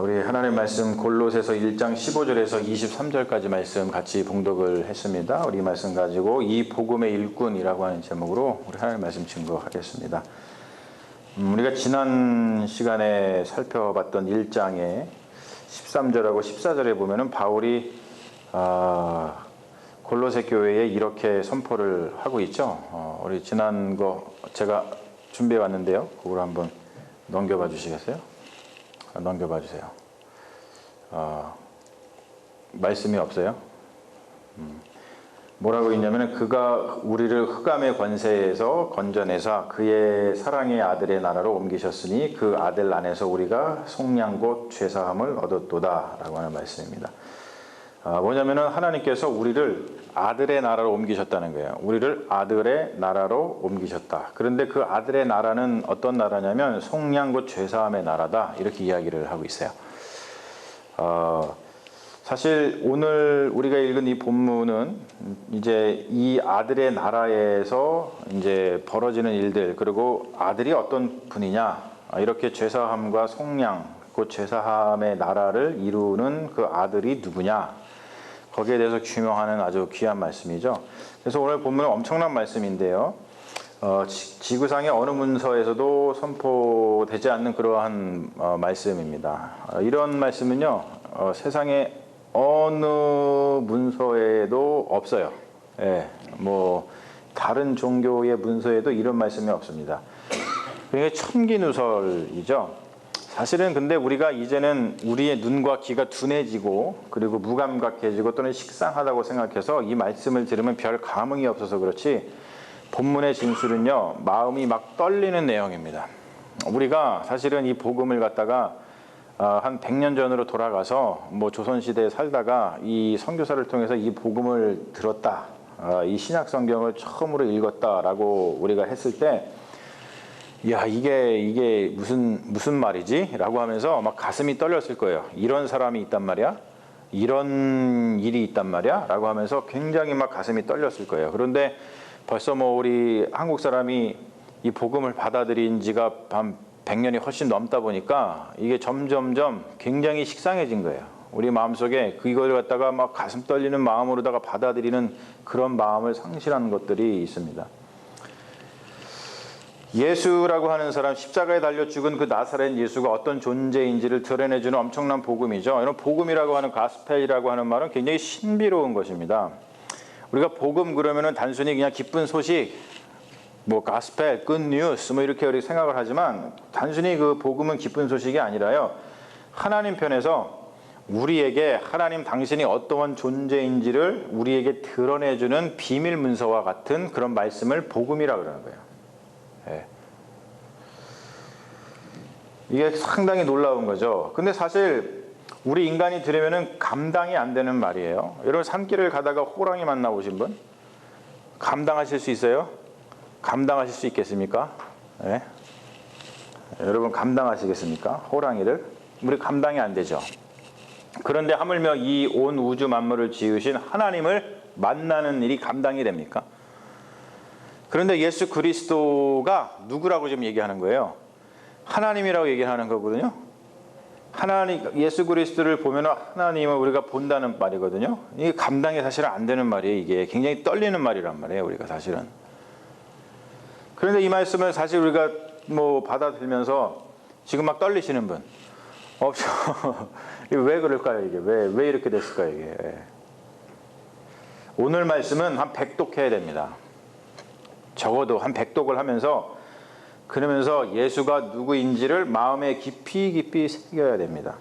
우리 하나님 말씀 골로새서 1장 15절에서 23절까지 말씀 같이 봉독을 했습니다. 우리 말씀 가지고 이 복음의 일꾼이라고 하는 제목으로 우리 하나님 말씀 증거하겠습니다. 우리가 지난 시간에 살펴봤던 1장의 13절하고 14절에 보면은 바울이 골로새 교회에 이렇게 선포를 하고 있죠. 우리 지난 거 제가 준비해 왔는데요. 그걸 한번 넘겨봐 주시겠어요? 넘겨봐 주세요. 말씀이 없어요. 뭐라고 있냐면 그가 우리를 흑암의 권세에서 건져내사 그의 사랑의 아들의 나라로 옮기셨으니 그 아들 안에서 우리가 속량 곧 죄사함을 얻었도다 라고 하는 말씀입니다. 뭐냐면은 하나님께서 우리를 아들의 나라로 옮기셨다는 거예요. 우리를 아들의 나라로 옮기셨다. 그런데 그 아들의 나라는 어떤 나라냐면 속량 곧 죄사함의 나라다. 이렇게 이야기를 하고 있어요. 사실 오늘 우리가 읽은 이 본문은 이제 이 아들의 나라에서 이제 벌어지는 일들, 그리고 아들이 어떤 분이냐, 이렇게 죄사함과 속량 곧 죄사함의 나라를 이루는 그 아들이 누구냐, 거기에 대해서 규명하는 아주 귀한 말씀이죠. 그래서 오늘 본문은 엄청난 말씀인데요. 지구상의 어느 문서에서도 선포되지 않는 그러한 말씀입니다. 이런 말씀은요, 세상의 어느 문서에도 없어요. 예, 뭐 다른 종교의 문서에도 이런 말씀이 없습니다. 그게 천기누설이죠. 사실은 근데 우리가 이제는 우리의 눈과 귀가 둔해지고 그리고 무감각해지고 또는 식상하다고 생각해서 이 말씀을 들으면 별 감흥이 없어서 그렇지, 본문의 진술은요 마음이 막 떨리는 내용입니다. 우리가 사실은 이 복음을 갖다가 한 100년 전으로 돌아가서 뭐 조선시대에 살다가 이 선교사를 통해서 이 복음을 들었다, 이 신약 성경을 처음으로 읽었다라고 우리가 했을 때, 야, 이게 무슨 말이지? 라고 하면서 막 가슴이 떨렸을 거예요. 이런 사람이 있단 말이야? 이런 일이 있단 말이야? 라고 하면서 굉장히 막 가슴이 떨렸을 거예요. 그런데 벌써 뭐 우리 한국 사람이 이 복음을 받아들인 지가 한 100년이 훨씬 넘다 보니까 이게 점점점 굉장히 식상해진 거예요. 우리 마음속에 그걸 갖다가 막 가슴 떨리는 마음으로다가 받아들이는 그런 마음을 상실하는 것들이 있습니다. 예수라고 하는 사람, 십자가에 달려 죽은 그 나사렛 예수가 어떤 존재인지를 드러내주는 엄청난 복음이죠. 이런 복음이라고 하는 가스펠이라고 하는 말은 굉장히 신비로운 것입니다. 우리가 복음 그러면은 단순히 그냥 기쁜 소식, 뭐 가스펠, 굿뉴스 뭐 이렇게 우리 생각을 하지만, 단순히 그 복음은 기쁜 소식이 아니라요, 하나님 편에서 우리에게 하나님 당신이 어떠한 존재인지를 우리에게 드러내주는 비밀 문서와 같은 그런 말씀을 복음이라고 그러는 거예요. 네. 이게 상당히 놀라운 거죠. 근데 사실 우리 인간이 들으면은 감당이 안 되는 말이에요. 여러분, 산길을 가다가 호랑이 만나보신 분? 감당하실 수 있어요? 감당하실 수 있겠습니까? 네. 여러분, 감당하시겠습니까? 호랑이를? 우리 감당이 안 되죠. 그런데 하물며 이 온 우주 만물을 지으신 하나님을 만나는 일이 감당이 됩니까? 그런데 예수 그리스도가 누구라고 지금 얘기하는 거예요? 하나님이라고 얘기하는 거거든요. 예수 그리스도를 보면 하나님을 우리가 본다는 말이거든요. 이게 감당이 사실은 안 되는 말이에요. 이게 굉장히 떨리는 말이란 말이에요, 우리가 사실은. 그런데 이 말씀을 사실 우리가 뭐 받아들면서 지금 막 떨리시는 분 없죠? 왜 그럴까요? 이게 왜 이렇게 됐을까요? 이게 오늘 말씀은 한 100독 해야 됩니다. 적어도 한 100독을 하면서, 그러면서 예수가 누구인지를 마음에 깊이 새겨야 됩니다.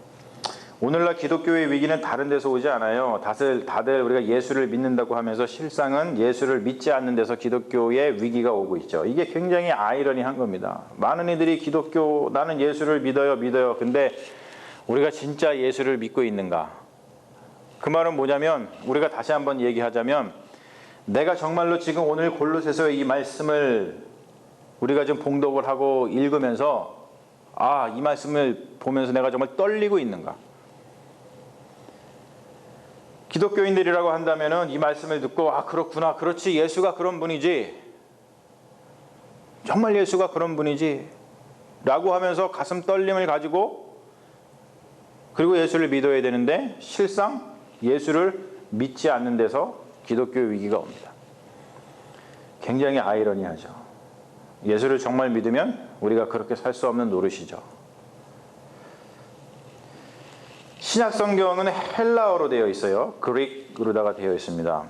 오늘날 기독교의 위기는 다른 데서 오지 않아요. 다들 우리가 예수를 믿는다고 하면서 실상은 예수를 믿지 않는 데서 기독교의 위기가 오고 있죠. 이게 굉장히 아이러니한 겁니다. 많은 이들이 나는 예수를 믿어요. 근데 우리가 진짜 예수를 믿고 있는가? 그 말은 뭐냐면, 우리가 다시 한번 얘기하자면, 내가 정말로 지금 오늘 골로새서의 이 말씀을 우리가 좀 봉독을 하고 읽으면서 이 말씀을 보면서 내가 정말 떨리고 있는가? 기독교인들이라고 한다면은 이 말씀을 듣고 그렇구나, 그렇지, 예수가 그런 분이지, 정말 예수가 그런 분이지 라고 하면서 가슴 떨림을 가지고 그리고 예수를 믿어야 되는데 실상 예수를 믿지 않는 데서 기독교 위기가 옵니다. 굉장히 아이러니하죠. 예수를 정말 믿으면 우리가 그렇게 살 수 없는 노릇이죠. 신약 성경은 헬라어로 되어 있어요. 그릭으로다가 되어 있습니다.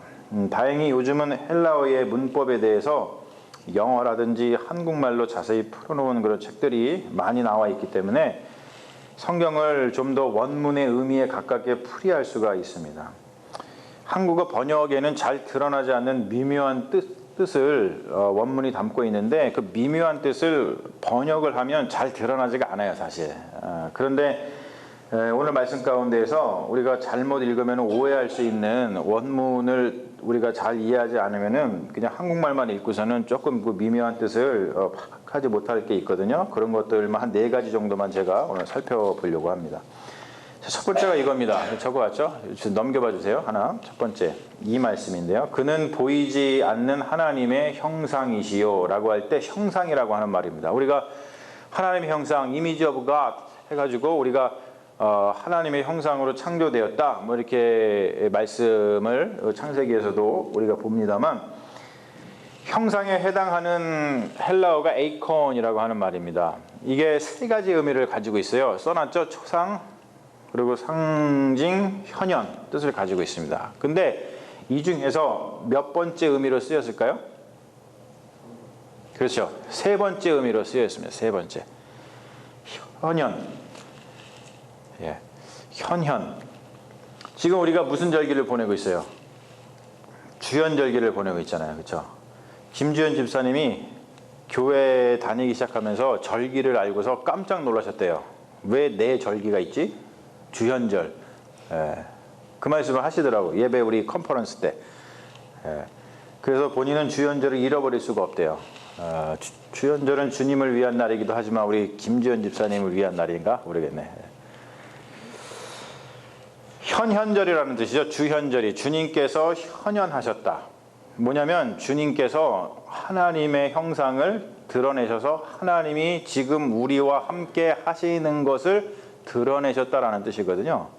다행히 요즘은 헬라어의 문법에 대해서 영어라든지 한국말로 자세히 풀어놓은 그런 책들이 많이 나와 있기 때문에 성경을 좀 더 원문의 의미에 가깝게 풀이할 수가 있습니다. 한국어 번역에는 잘 드러나지 않는 미묘한 뜻을 원문이 담고 있는데 그 미묘한 뜻을 번역을 하면 잘 드러나지가 않아요, 사실. 그런데 오늘 말씀 가운데에서 우리가 잘못 읽으면 오해할 수 있는 원문을 우리가 잘 이해하지 않으면은 그냥 한국말만 읽고서는 조금 그 미묘한 뜻을 파악하지 못할 게 있거든요. 그런 것들만 한 4가지 정도만 제가 오늘 살펴보려고 합니다. 첫 번째가 이겁니다. 적어왔죠? 넘겨봐 주세요. 하나. 첫 번째. 이 말씀인데요. 그는 보이지 않는 하나님의 형상이시요 라고 할 때 형상이라고 하는 말입니다. 우리가 하나님의 형상, 이미지 오브 갓 해가지고 우리가 하나님의 형상으로 창조되었다. 뭐 이렇게 말씀을 창세기에서도 우리가 봅니다만 형상에 해당하는 헬라어가 에이콘이라고 하는 말입니다. 이게 3가지 의미를 가지고 있어요. 써놨죠? 초상, 그리고 상징, 현현 뜻을 가지고 있습니다. 근데 이 중에서 몇 번째 의미로 쓰였을까요? 그렇죠. 3번째 의미로 쓰였습니다. 3번째. 현현. 예. 현현. 지금 우리가 무슨 절기를 보내고 있어요? 주연절기를 보내고 있잖아요. 그렇죠? 김주현 집사님이 교회 다니기 시작하면서 절기를 알고서 깜짝 놀라셨대요. 왜 내 절기가 있지? 주현절. 예. 그 말씀을 하시더라고. 예배 우리 컨퍼런스 때. 예. 그래서 본인은 주현절을 잃어버릴 수가 없대요. 주현절은 주님을 위한 날이기도 하지만 우리 김주현 집사님을 위한 날인가? 모르겠네. 현현절이라는 뜻이죠. 주현절이 주님께서 현현하셨다. 뭐냐면 주님께서 하나님의 형상을 드러내셔서 하나님이 지금 우리와 함께 하시는 것을 드러내셨다라는 뜻이거든요.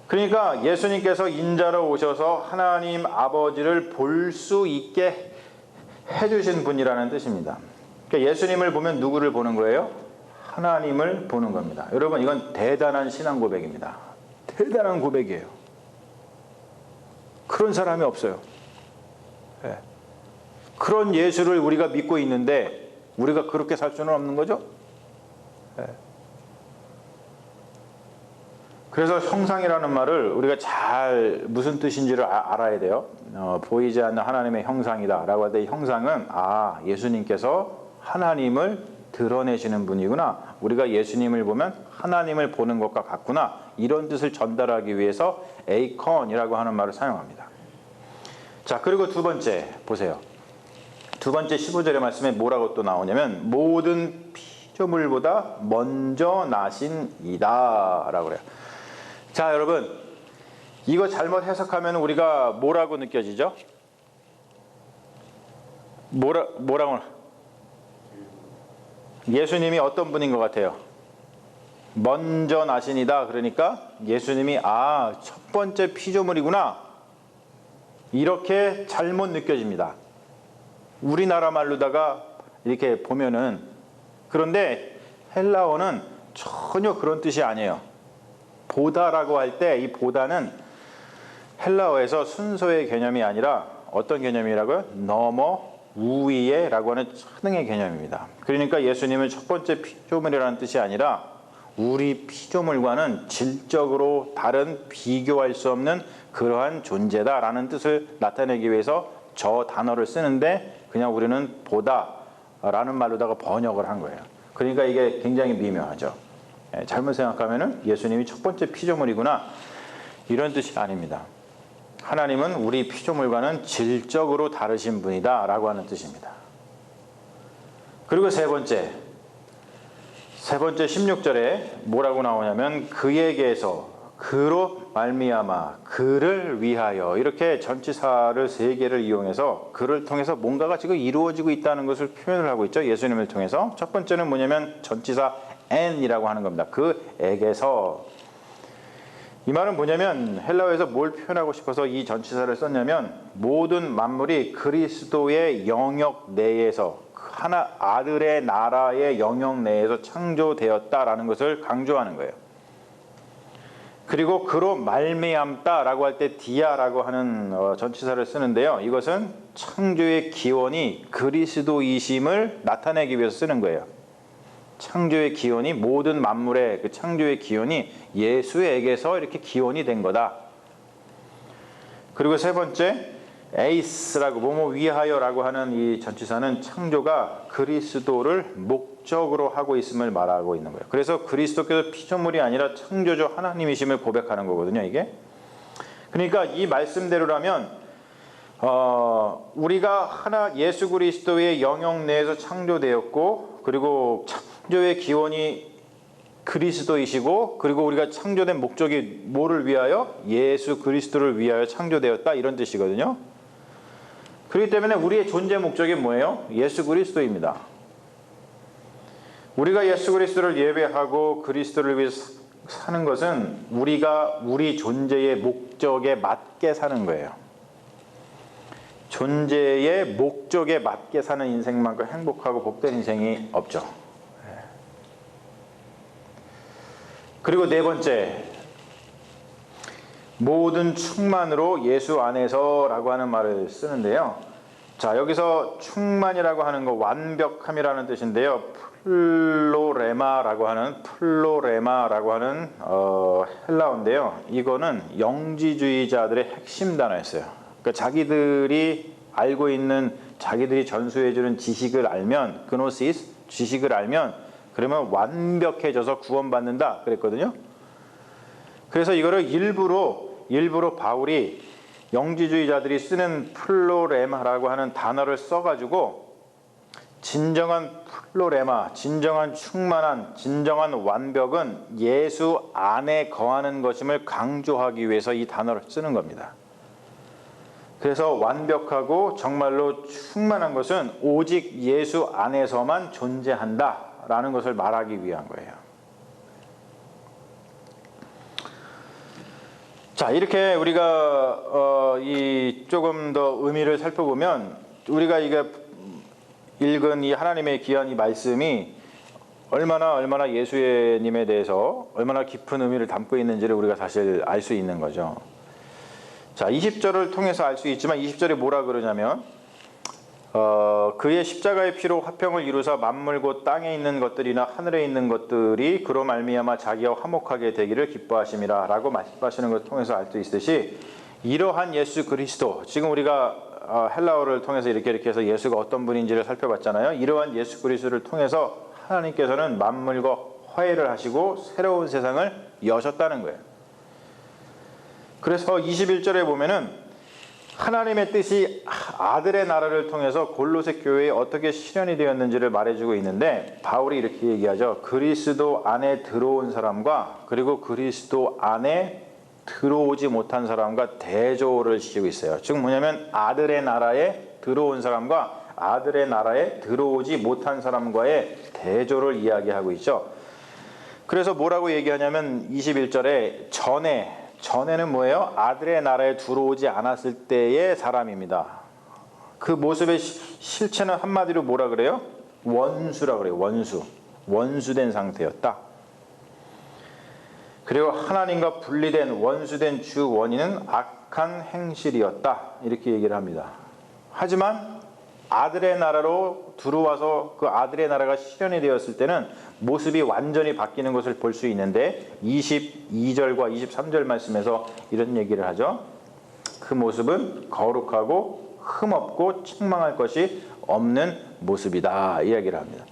그러니까 예수님께서 인자로 오셔서 하나님 아버지를 볼 수 있게 해주신 분이라는 뜻입니다. 그러니까 예수님을 보면 누구를 보는 거예요? 하나님을 보는 겁니다. 여러분, 이건 대단한 신앙 고백입니다. 대단한 고백이에요. 그런 사람이 없어요. 네. 그런 예수를 우리가 믿고 있는데 우리가 그렇게 살 수는 없는 거죠. 네. 그래서 형상이라는 말을 우리가 잘 무슨 뜻인지를 알아야 돼요. 보이지 않는 하나님의 형상이다 라고 할 때 형상은 예수님께서 하나님을 드러내시는 분이구나. 우리가 예수님을 보면 하나님을 보는 것과 같구나. 이런 뜻을 전달하기 위해서 에이콘이라고 하는 말을 사용합니다. 자, 그리고 두 번째 보세요. 두 번째 15절의 말씀에 뭐라고 또 나오냐면 모든 피조물보다 먼저 나신 이다 라고 그래요. 자, 여러분, 이거 잘못 해석하면 우리가 뭐라고 느껴지죠? 뭐라고? 예수님이 어떤 분인 것 같아요? 먼저 나신이다. 그러니까 예수님이 첫 번째 피조물이구나. 이렇게 잘못 느껴집니다. 우리나라 말로다가 이렇게 보면은. 그런데 헬라어는 전혀 그런 뜻이 아니에요. 보다라고 할 때 이 보다는 헬라어에서 순서의 개념이 아니라 어떤 개념이라고요? 넘어 우위에 라고 하는 차등의 개념입니다. 그러니까 예수님은 첫 번째 피조물이라는 뜻이 아니라 우리 피조물과는 질적으로 다른 비교할 수 없는 그러한 존재다라는 뜻을 나타내기 위해서 저 단어를 쓰는데 그냥 우리는 보다라는 말로다가 번역을 한 거예요. 그러니까 이게 굉장히 미묘하죠. 잘못 생각하면은 예수님이 첫 번째 피조물이구나 이런 뜻이 아닙니다. 하나님은 우리 피조물과는 질적으로 다르신 분이다 라고 하는 뜻입니다. 그리고 세 번째 16절에 뭐라고 나오냐면 그에게서 그로 말미암아 그를 위하여 이렇게 전치사를 3개를 이용해서 그를 통해서 뭔가가 지금 이루어지고 있다는 것을 표현을 하고 있죠. 예수님을 통해서. 첫 번째는 뭐냐면 전치사 n이라고 하는 겁니다. 그에게서. 이 말은 뭐냐면 헬라어에서 뭘 표현하고 싶어서 이 전치사를 썼냐면 모든 만물이 그리스도의 영역 내에서 하나 아들의 나라의 영역 내에서 창조되었다라는 것을 강조하는 거예요. 그리고 그로 말미암다라고 할 때 디아라고 하는 전치사를 쓰는데요. 이것은 창조의 기원이 그리스도이심을 나타내기 위해서 쓰는 거예요. 창조의 기원이 모든 만물의 그 창조의 기원이 예수에게서 이렇게 기원이 된 거다. 그리고 세 번째 에이스라고 뭐뭐 위하여라고 하는 이 전치사는 창조가 그리스도를 목적으로 하고 있음을 말하고 있는 거예요. 그래서 그리스도께서 피조물이 아니라 창조주 하나님이심을 고백하는 거거든요. 이게. 그러니까 이 말씀대로라면 우리가 하나 예수 그리스도의 영역 내에서 창조되었고 그리고 창조의 기원이 그리스도이시고 그리고 우리가 창조된 목적이 뭐를 위하여? 예수 그리스도를 위하여 창조되었다 이런 뜻이거든요. 그렇기 때문에 우리의 존재 목적이 뭐예요? 예수 그리스도입니다. 우리가 예수 그리스도를 예배하고 그리스도를 위해서 사는 것은 우리가 우리 존재의 목적에 맞게 사는 거예요. 존재의 목적에 맞게 사는 인생만큼 행복하고 복된 인생이 없죠. 그리고 네 번째, 모든 충만으로 예수 안에서라고 하는 말을 쓰는데요. 자, 여기서 충만이라고 하는 거 완벽함이라는 뜻인데요. 플로레마라고 하는 헬라어인데요. 이거는 영지주의자들의 핵심 단어였어요. 그러니까 자기들이 알고 있는 자기들이 전수해주는 지식을 알면 그노시스 지식을 알면 그러면 완벽해져서 구원받는다 그랬거든요. 그래서 이거를 일부러 바울이 영지주의자들이 쓰는 플로레마라고 하는 단어를 써가지고 진정한 플로레마, 진정한 충만한, 진정한 완벽은 예수 안에 거하는 것임을 강조하기 위해서 이 단어를 쓰는 겁니다. 그래서 완벽하고 정말로 충만한 것은 오직 예수 안에서만 존재한다라는 것을 말하기 위한 거예요. 자, 이렇게 우리가 조금 더 의미를 살펴보면 우리가 이게 읽은 이 하나님의 귀한 이 말씀이 얼마나 예수님에 대해서 얼마나 깊은 의미를 담고 있는지를 우리가 사실 알 수 있는 거죠. 자, 20절을 통해서 알 수 있지만 20절에 뭐라 그러냐면 그의 십자가의 피로 화평을 이루사 만물 곧 땅에 있는 것들이나 하늘에 있는 것들이 그로 말미암아 자기와 화목하게 되기를 기뻐하심이라 라고 말씀하시는 것을 통해서 알 수 있듯이 이러한 예수 그리스도, 지금 우리가 헬라어를 통해서 이렇게 해서 예수가 어떤 분인지를 살펴봤잖아요. 이러한 예수 그리스도를 통해서 하나님께서는 만물과 화해를 하시고 새로운 세상을 여셨다는 거예요. 그래서 21절에 보면은 하나님의 뜻이 아들의 나라를 통해서 골로새 교회에 어떻게 실현이 되었는지를 말해주고 있는데 바울이 이렇게 얘기하죠. 그리스도 안에 들어온 사람과 그리고 그리스도 안에 들어오지 못한 사람과 대조를 시키고 있어요. 즉 뭐냐면 아들의 나라에 들어온 사람과 아들의 나라에 들어오지 못한 사람과의 대조를 이야기하고 있죠. 그래서 뭐라고 얘기하냐면 21절에 전에는 뭐예요? 아들의 나라에 들어오지 않았을 때의 사람입니다. 그 모습의 실체는 한마디로 뭐라 그래요? 원수라 그래요. 원수된 상태였다. 그리고 하나님과 분리된 원수된 주 원인은 악한 행실이었다. 이렇게 얘기를 합니다. 하지만 아들의 나라로 들어와서 그 아들의 나라가 실현이 되었을 때는 모습이 완전히 바뀌는 것을 볼 수 있는데 22절과 23절 말씀에서 이런 얘기를 하죠. 그 모습은 거룩하고 흠없고 책망할 것이 없는 모습이다. 이야기를 합니다.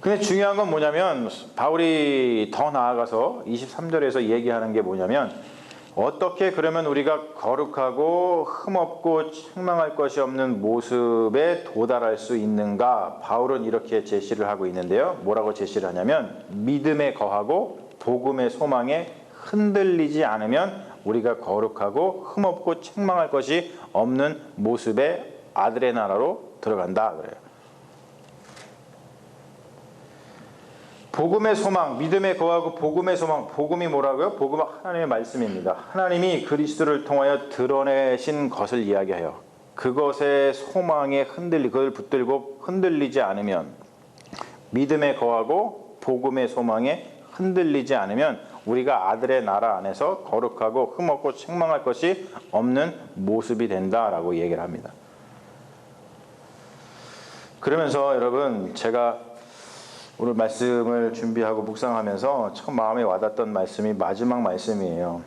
근데 중요한 건 뭐냐면 바울이 더 나아가서 23절에서 얘기하는 게 뭐냐면 어떻게 그러면 우리가 거룩하고 흠없고 책망할 것이 없는 모습에 도달할 수 있는가? 바울은 이렇게 제시를 하고 있는데요. 뭐라고 제시를 하냐면 믿음에 거하고 복음의 소망에 흔들리지 않으면 우리가 거룩하고 흠없고 책망할 것이 없는 모습의 아들의 나라로 들어간다 그래요. 복음의 소망, 믿음에 거하고 복음의 소망. 복음이 뭐라고요? 복음은 하나님의 말씀입니다. 하나님이 그리스도를 통하여 드러내신 것을 이야기해요. 그것의 소망에 그걸 붙들고 흔들리지 않으면, 믿음에 거하고 복음의 소망에 흔들리지 않으면 우리가 아들의 나라 안에서 거룩하고 흠없고 책망할 것이 없는 모습이 된다라고 얘기를 합니다. 그러면서 여러분, 제가 오늘 말씀을 준비하고 묵상하면서 참 마음에 와닿았던 말씀이 마지막 말씀이에요.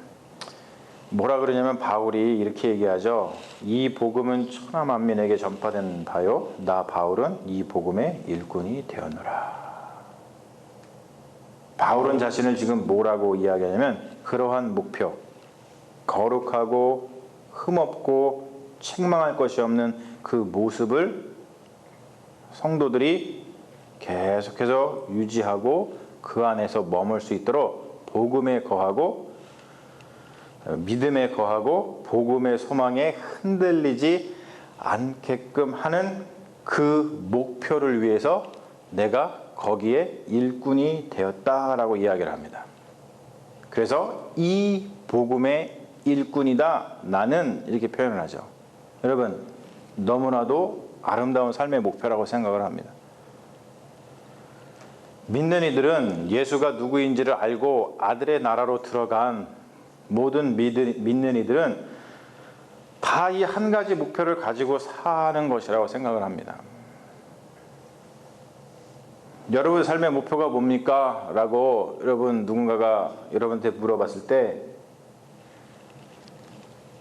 뭐라 그러냐면 바울이 이렇게 얘기하죠. 이 복음은 천하 만민에게 전파된 바요, 나 바울은 이 복음의 일꾼이 되었노라. 바울은 자신을 지금 뭐라고 이야기하냐면 그러한 목표, 거룩하고 흠없고 책망할 것이 없는 그 모습을 성도들이 계속해서 유지하고 그 안에서 머물 수 있도록 복음에 거하고 믿음에 거하고 복음의 소망에 흔들리지 않게끔 하는 그 목표를 위해서 내가 거기에 일꾼이 되었다라고 이야기를 합니다. 그래서 이 복음의 일꾼이다 나는, 이렇게 표현을 하죠. 여러분, 너무나도 아름다운 삶의 목표라고 생각을 합니다. 믿는 이들은 예수가 누구인지를 알고 아들의 나라로 들어간 모든 믿는 이들은 다 이 한 가지 목표를 가지고 사는 것이라고 생각을 합니다. 여러분 삶의 목표가 뭡니까? 라고 여러분 누군가가 여러분한테 물어봤을 때,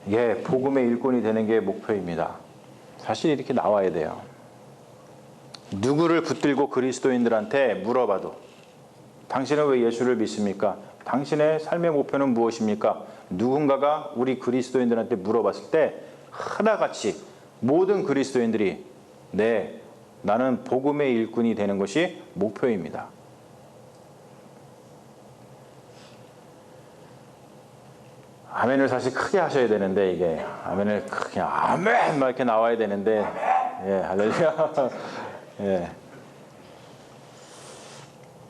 예, 복음의 일꾼이 되는 게 목표입니다. 사실 이렇게 나와야 돼요. 누구를 붙들고 그리스도인들한테 물어봐도 당신은 왜 예수를 믿습니까? 당신의 삶의 목표는 무엇입니까? 누군가가 우리 그리스도인들한테 물어봤을 때 하나같이 모든 그리스도인들이 네, 나는 복음의 일꾼이 되는 것이 목표입니다. 아멘을 사실 크게 하셔야 되는데, 이게 아멘을 크게 아멘 막 이렇게 나와야 되는데, 예, 할렐루야. 예.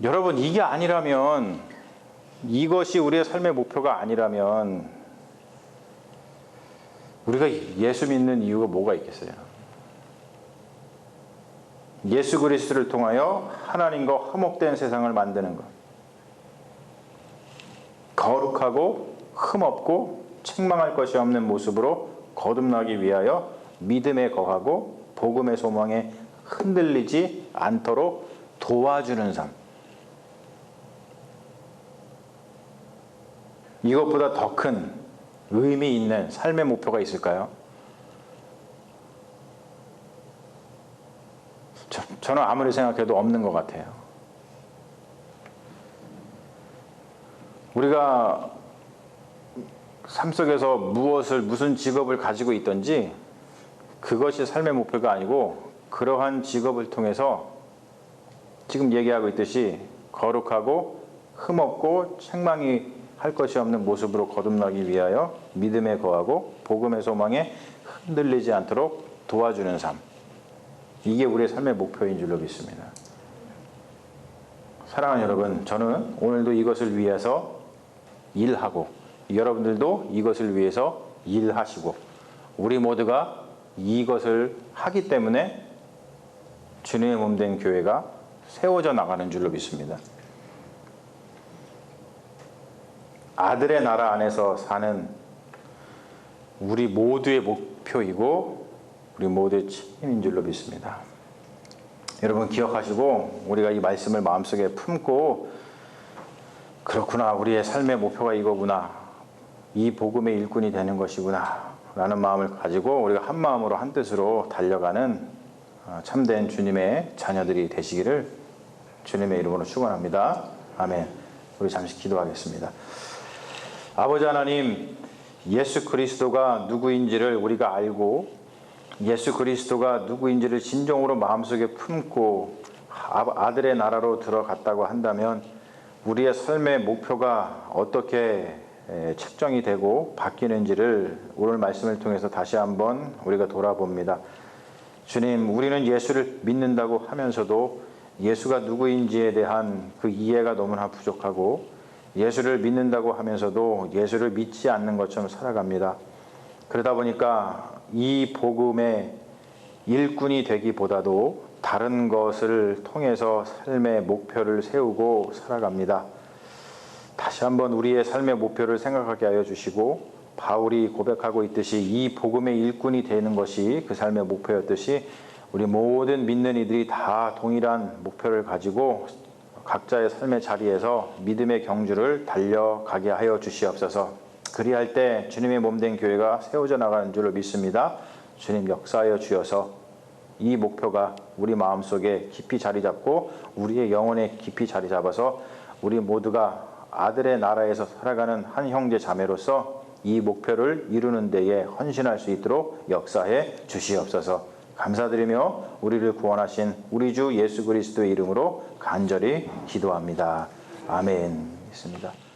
여러분, 이게 아니라면, 이것이 우리의 삶의 목표가 아니라면 우리가 예수 믿는 이유가 뭐가 있겠어요? 예수 그리스도를 통하여 하나님과 화목된 세상을 만드는 것, 거룩하고 흠없고 책망할 것이 없는 모습으로 거듭나기 위하여 믿음에 거하고 복음의 소망에 흔들리지 않도록 도와주는 삶. 이것보다 더 큰 의미 있는 삶의 목표가 있을까요? 저는 아무리 생각해도 없는 것 같아요. 우리가 삶 속에서 무슨 직업을 가지고 있든지 그것이 삶의 목표가 아니고, 그러한 직업을 통해서 지금 얘기하고 있듯이 거룩하고 흠없고 책망이 할 것이 없는 모습으로 거듭나기 위하여 믿음에 거하고 복음의 소망에 흔들리지 않도록 도와주는 삶. 이게 우리의 삶의 목표인 줄로 믿습니다. 사랑하는 여러분, 저는 오늘도 이것을 위해서 일하고 여러분들도 이것을 위해서 일하시고 우리 모두가 이것을 하기 때문에 주님의 몸된 교회가 세워져 나가는 줄로 믿습니다. 아들의 나라 안에서 사는 우리 모두의 목표이고 우리 모두의 책임인 줄로 믿습니다. 여러분 기억하시고 우리가 이 말씀을 마음속에 품고, 그렇구나, 우리의 삶의 목표가 이거구나, 이 복음의 일꾼이 되는 것이구나 라는 마음을 가지고 우리가 한 마음으로 한 뜻으로 달려가는 참된 주님의 자녀들이 되시기를 주님의 이름으로 축원합니다. 아멘. 우리 잠시 기도하겠습니다. 아버지 하나님, 예수 그리스도가 누구인지를 우리가 알고 예수 그리스도가 누구인지를 진정으로 마음속에 품고 아들의 나라로 들어갔다고 한다면 우리의 삶의 목표가 어떻게 책정이 되고 바뀌는지를 오늘 말씀을 통해서 다시 한번 우리가 돌아봅니다. 주님, 우리는 예수를 믿는다고 하면서도 예수가 누구인지에 대한 그 이해가 너무나 부족하고 예수를 믿는다고 하면서도 예수를 믿지 않는 것처럼 살아갑니다. 그러다 보니까 이 복음의 일꾼이 되기보다도 다른 것을 통해서 삶의 목표를 세우고 살아갑니다. 다시 한번 우리의 삶의 목표를 생각하게 하여 주시고, 바울이 고백하고 있듯이 이 복음의 일꾼이 되는 것이 그 삶의 목표였듯이 우리 모든 믿는 이들이 다 동일한 목표를 가지고 각자의 삶의 자리에서 믿음의 경주를 달려가게 하여 주시옵소서. 그리할 때 주님의 몸된 교회가 세워져 나가는 줄을 믿습니다. 주님 역사하여 주셔서 이 목표가 우리 마음속에 깊이 자리 잡고 우리의 영혼에 깊이 자리 잡아서 우리 모두가 아들의 나라에서 살아가는 한 형제 자매로서 이 목표를 이루는 데에 헌신할 수 있도록 역사해 주시옵소서. 감사드리며 우리를 구원하신 우리 주 예수 그리스도의 이름으로 간절히 기도합니다. 아멘. 있습니다.